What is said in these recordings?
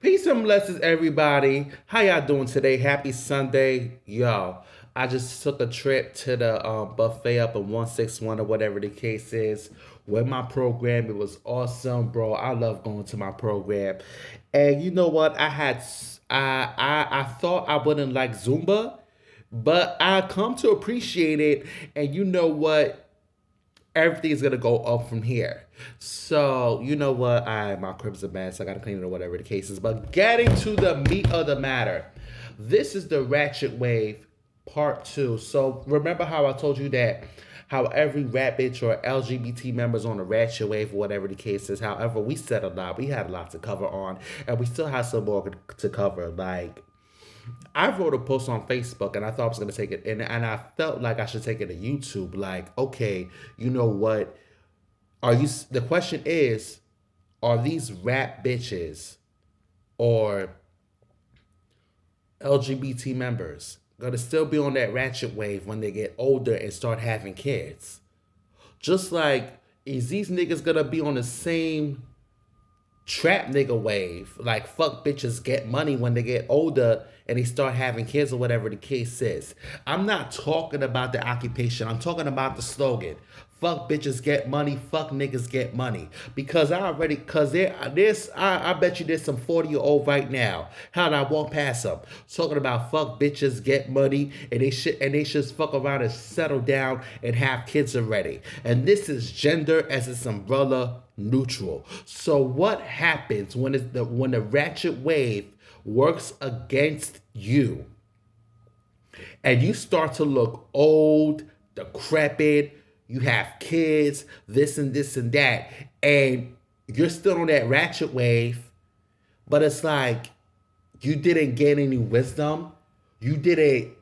Peace and blessings, everybody. How y'all doing today? Happy Sunday, y'all. I just took a trip to the buffet up in 161 or whatever the case is with my program. It was awesome, bro. I love going to my program. And you know what? I thought I wouldn't like Zumba, but I come to appreciate it. And you know what? Everything's gonna go up from here. So you know what? My crib's a mess. I gotta clean it or whatever the case is. But getting to the meat of the matter, this is the Ratchet Wave Part Two. So remember how I told you that how every rat bitch or LGBT members on the Ratchet Wave, or whatever the case is. However, we said a lot. We had a lot to cover on, and we still have some more to cover. Like I wrote a post on Facebook and I thought I was gonna take it and I felt like I should take it to YouTube. Like, okay, you know what? Are you the question is, are these rap bitches or LGBT members gonna still be on that ratchet wave when they get older and start having kids? Just like is these niggas gonna be on the same trap nigga wave, like fuck bitches get money when they get older and they start having kids or whatever the case is? I'm not talking about the occupation. I'm talking about the slogan. Fuck bitches get money, fuck niggas get money. Because I already, cause I bet you there's some 40-year-old right now. How did I walk past them? Talking about fuck bitches get money and they should fuck around and settle down and have kids already. And this is gender as its umbrella neutral. So what happens when the ratchet wave works against you and you start to look old, decrepit, you have kids, this and that, and you're still on that ratchet wave, but it's like you didn't gain any wisdom, you didn't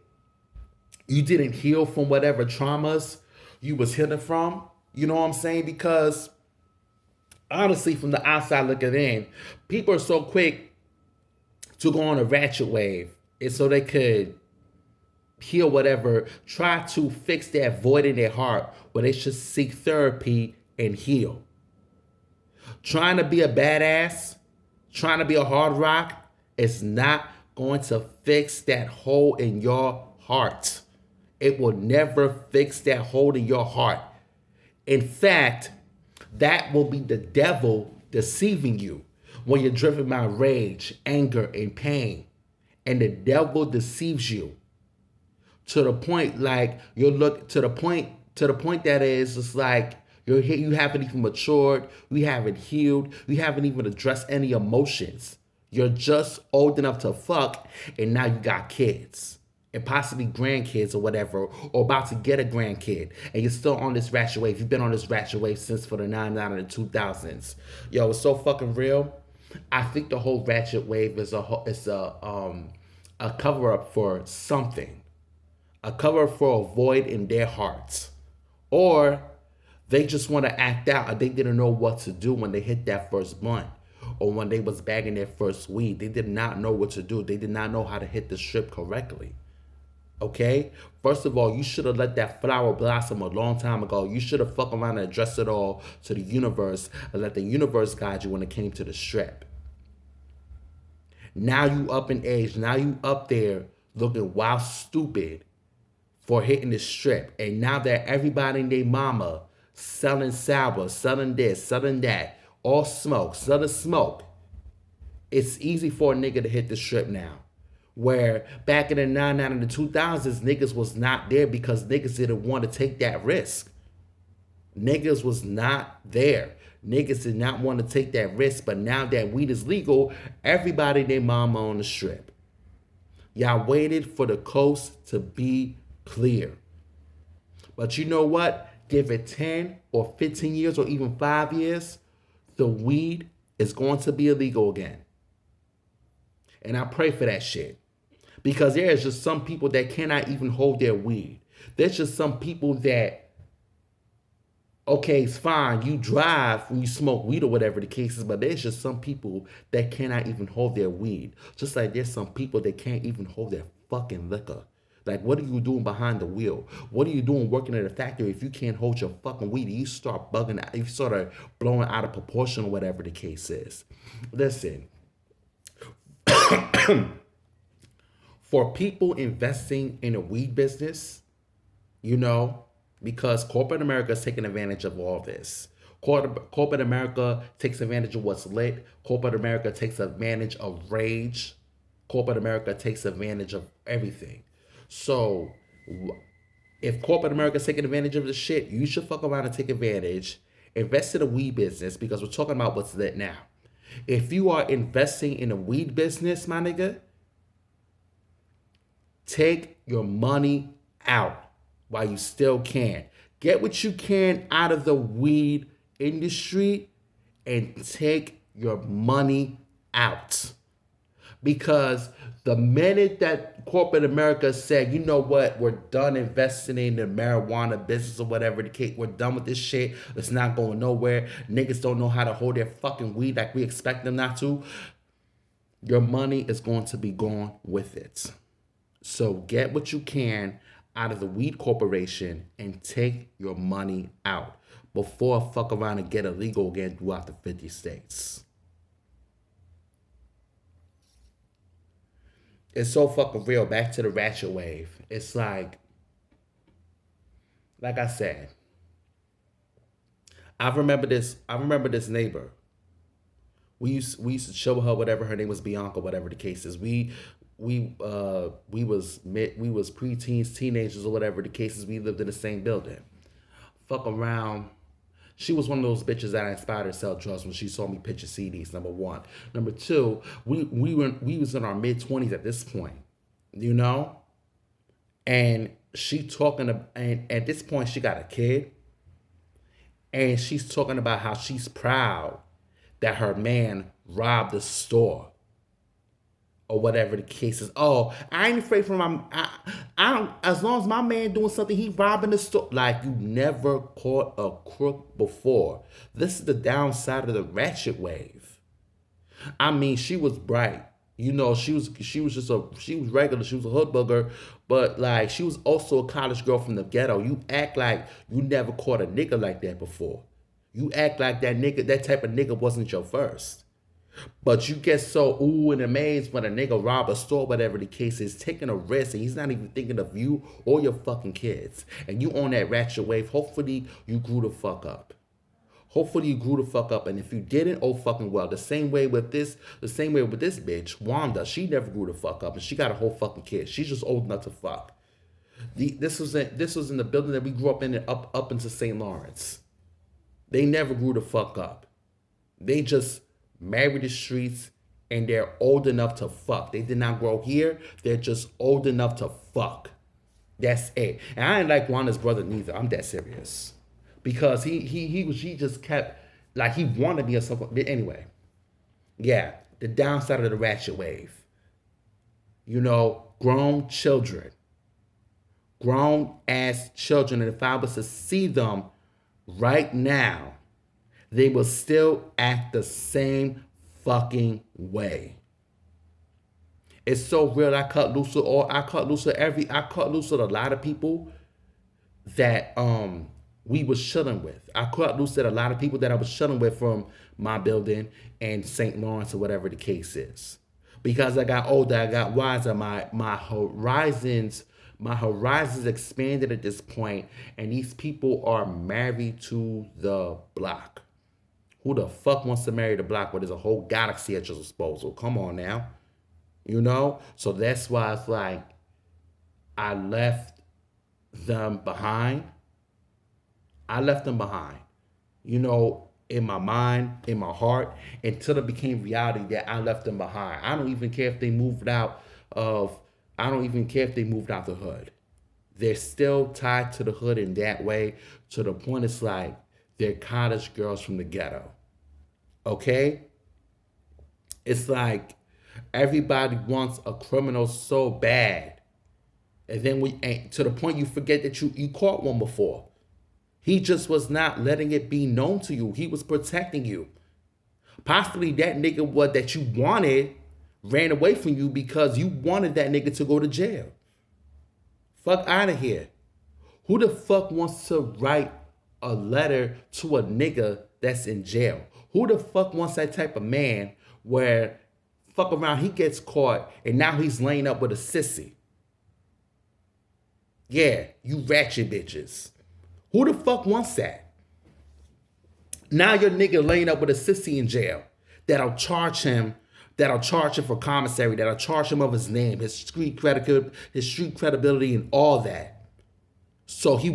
heal from whatever traumas you was healing from. You know what I'm saying? Because honestly, from the outside looking in, people are so quick to go on a ratchet wave and so they could heal whatever, try to fix that void in their heart where they should seek therapy and heal. Trying to be a badass, trying to be a hard rock is not going to fix that hole in your heart. It will never fix that hole in your heart. In fact, that will be the devil deceiving you when you're driven by rage, anger, and pain. And the devil deceives you to the point like to the point that is it's like you haven't even matured, you haven't healed, you haven't even addressed any emotions. You're just old enough to fuck, and now you got kids and possibly grandkids or whatever, or about to get a grandkid, and you're still on this ratchet wave. You've been on this ratchet wave since for the 99 and the 2000s. Yo, it's so fucking real. I think the whole ratchet wave is a cover up for something, a cover for a void in their hearts, or they just want to act out and they didn't know what to do when they hit that first blunt or when they was bagging their first weed. They did not know what to do. They did not know how to hit the strip correctly. Okay? First of all, you should have let that flower blossom a long time ago. You should have fucked around and addressed it all to the universe and let the universe guide you when it came to the strip. Now you up in age. Now you up there looking wild stupid for hitting the strip. And now that everybody and their mama selling sour, selling this, selling that, all smoke, selling smoke, it's easy for a nigga to hit the strip now. Where back in the 99 and the 2000s, niggas was not there because niggas didn't want to take that risk. Niggas was not there. Niggas did not want to take that risk, but now that weed is legal, everybody and their mama on the strip. Y'all waited for the coast to be clear. But you know what? Give it 10 or 15 years or even 5 years, the weed is going to be illegal again. And I pray for that shit. Because there is just some people that cannot even hold their weed. There's just some people that, okay, it's fine, you drive when you smoke weed or whatever the case is, but there's just some people that cannot even hold their weed. Just like there's some people that can't even hold their fucking liquor. Like, what are you doing behind the wheel? What are you doing working at a factory if you can't hold your fucking weed? You start bugging out, you start blowing out of proportion or whatever the case is. Listen, For people investing in a weed business, you know, because corporate America is taking advantage of all this. Corporate America takes advantage of what's lit. Corporate America takes advantage of rage. Corporate America takes advantage of everything. So, if corporate America is taking advantage of the shit, you should fuck around and take advantage. Invest in a weed business because we're talking about what's lit now. If you are investing in a weed business, my nigga, take your money out while you still can. Get what you can out of the weed industry and take your money out. Because the minute that corporate America said, you know what, we're done investing in the marijuana business or whatever the case, we're done with this shit, it's not going nowhere, niggas don't know how to hold their fucking weed like we expect them not to, your money is going to be gone with it. So get what you can out of the weed corporation and take your money out before fuck around and get illegal again throughout the 50 states. It's so fucking real. Back to the ratchet wave. It's like I said, I remember this neighbor. We used to show her whatever her name was, Bianca, whatever the case is. We was preteens, teenagers, or whatever the case is. We lived in the same building. Fuck around. She was one of those bitches that I inspired her to sell drugs when she saw me pitch a CDs, number one. Number two, we was in our mid-20s at this point, you know? And and at this point she got a kid. And she's talking about how she's proud that her man robbed the store. Or whatever the case is. Oh, I ain't afraid for I don't, as long as my man doing something, he robbing the store. Like, you never caught a crook before. This is the downside of the ratchet wave. I mean, she was bright. You know, she was regular, she was a hood booger, but like, she was also a college girl from the ghetto. You act like you never caught a nigga like that before. You act like that type of nigga wasn't your first. But you get so ooh and amazed when a nigga rob a store, whatever the case is, taking a risk, and he's not even thinking of you or your fucking kids. And you on that ratchet wave, hopefully you grew the fuck up. Hopefully you grew the fuck up. And if you didn't, oh fucking well. The same way with this bitch, Wanda, she never grew the fuck up, and she got a whole fucking kid. She's just old enough to fuck. This was in the building that we grew up in, up into St. Lawrence. They never grew the fuck up. They just married the streets, and they're old enough to fuck. They did not grow here. They're just old enough to fuck. That's it. And I ain't like Wanda's brother neither. I'm that serious. Because he just kept, like, he wanted me or something. But anyway, yeah, the downside of the ratchet wave. You know, grown ass children, and if I was to see them right now, they will still act the same fucking way. It's so real. I cut loose with a lot of people that we was chilling with. I cut loose with a lot of people that I was chilling with from my building and St. Lawrence or whatever the case is. Because I got older, I got wiser, my horizons expanded at this point, and these people are married to the block. Who the fuck wants to marry the block where there's a whole galaxy at your disposal? Come on now. You know? So that's why it's like, I left them behind. You know, in my mind, in my heart, until it became reality that I left them behind. I don't even care if they moved out the hood. They're still tied to the hood in that way, to the point it's like they're college girls from the ghetto. Okay? It's like everybody wants a criminal so bad. And then to the point you forget that you caught one before. He just was not letting it be known to you. He was protecting you. Possibly that nigga that you wanted ran away from you because you wanted that nigga to go to jail. Fuck out of here. Who the fuck wants to write a letter to a nigga that's in jail? Who the fuck wants that type of man where Fuck around, he gets caught, and now he's laying up with a sissy. Yeah, you ratchet bitches. Who the fuck wants that? Now your nigga laying up with a sissy in jail. That'll charge him for commissary, that'll charge him of his name, his street credibility, and all that. So he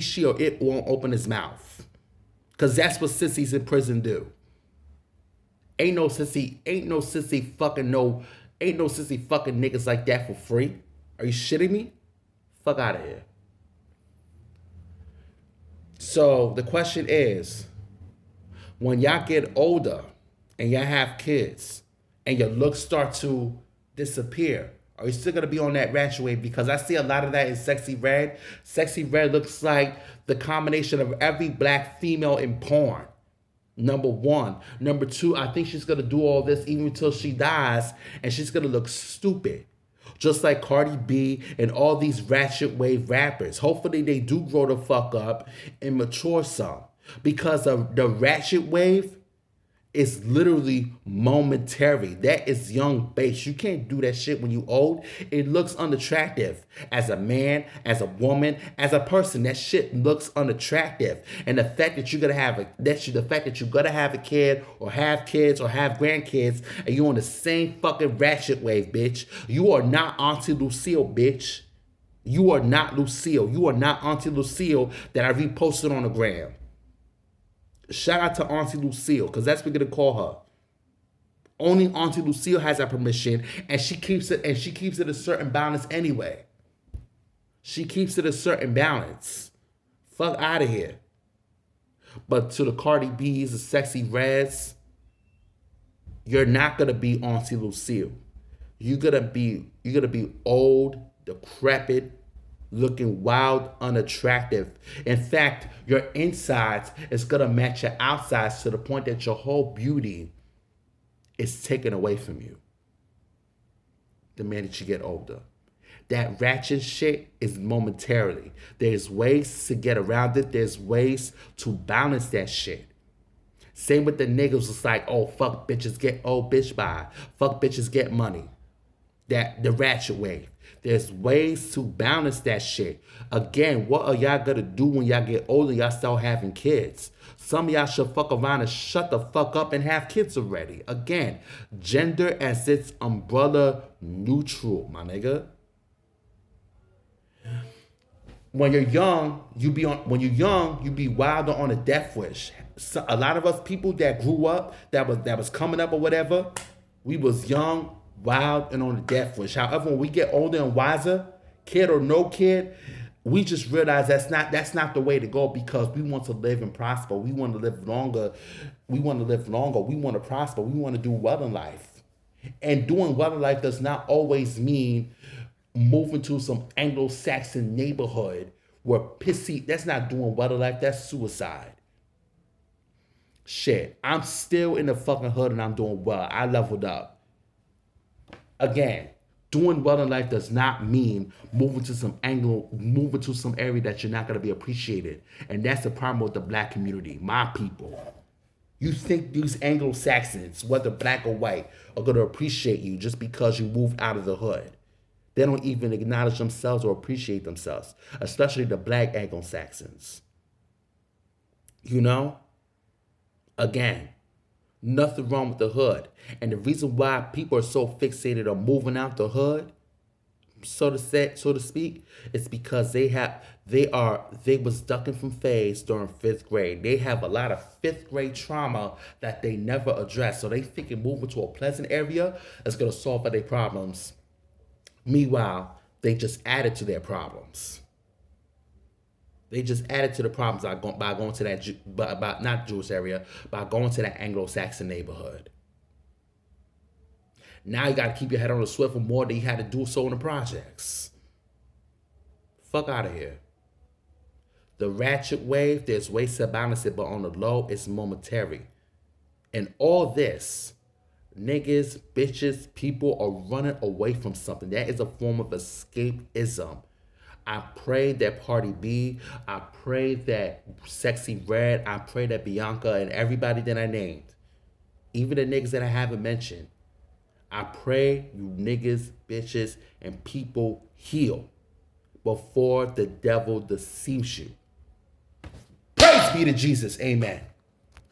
she or it won't open his mouth. Cause that's what sissies in prison do. Ain't no sissy fucking niggas like that for free. Are you shitting me? Fuck out of here. So the question is, when y'all get older and y'all have kids and your looks start to disappear, are you still gonna be on that ratchet wave? Because I see a lot of that in Sexy Red. Sexy Red looks like the combination of every black female in porn. Number one. Number two, I think she's gonna do all this even until she dies, and she's gonna look stupid. Just like Cardi B and all these ratchet wave rappers. Hopefully they do grow the fuck up and mature some. Because of the ratchet wave is literally momentary. That is young base. You can't do that shit when you old. It looks unattractive. As a man, as a woman, as a person, that shit looks unattractive. And the fact that you're gonna have a kid or have kids or have grandkids and you're on the same fucking ratchet wave, bitch. You are not Auntie Lucille, bitch. You are not Lucille. You are not Auntie Lucille that I reposted on the gram. Shout out to Auntie Lucille, because that's what we're gonna call her. Only Auntie Lucille has that permission, and she keeps it a certain balance anyway. She keeps it a certain balance. Fuck out of here. But to the Cardi B's, the Sexy Reds, you're not gonna be Auntie Lucille. You're gonna be old, decrepit, looking wild, unattractive. In fact, your insides is gonna match your outsides to the point that your whole beauty is taken away from you the minute you get older. That ratchet shit is momentarily. There's ways to get around it. There's ways to balance that shit. Same with the niggas. It's like, oh, fuck bitches get old bitch buy. Fuck bitches get money. The ratchet wave. There's ways to balance that shit. Again, what are y'all gonna do when y'all get older? Y'all start having kids. Some of y'all should fuck around and shut the fuck up and have kids already. Again, gender as its umbrella neutral, my nigga. When you're young, you be wilder on a death wish. So a lot of us people that grew up, that was coming up or whatever, we was young, wild, and on the death wish. However, when we get older and wiser, kid or no kid, we just realize that's not the way to go, because we want to live and prosper. We want to live longer. We want to prosper. We want to do well in life. And doing well in life does not always mean moving to some Anglo-Saxon neighborhood where pissy. That's not doing well in life. That's suicide. Shit, I'm still in the fucking hood and I'm doing well. I leveled up. Again, doing well in life does not mean moving to some area that you're not going to be appreciated. And that's the problem with the black community, my people. You think these Anglo-Saxons, whether black or white, are going to appreciate you just because you moved out of the hood. They don't even acknowledge themselves or appreciate themselves, especially the black Anglo-Saxons. You know? Again, nothing wrong with the hood. And the reason why people are so fixated on moving out the hood, so to speak, is because they was ducking from phase during 5th grade. They have a lot of 5th grade trauma that they never address. So they thinking moving to a pleasant area is going to solve their problems. Meanwhile, they just added to their problems. They just added to the problems by going to that, not Jewish area, by going to that Anglo-Saxon neighborhood. Now you got to keep your head on the swivel more than you had to do so in the projects. Fuck out of here. The ratchet wave, there's ways to balance it, but on the low, it's momentary. And all this, niggas, bitches, people are running away from something. That is a form of escapism. I pray that Cardi B, I pray that Sexy Red, I pray that Bianca and everybody that I named, even the niggas that I haven't mentioned, I pray you niggas, bitches, and people heal before the devil deceives you. Praise be to Jesus. Amen.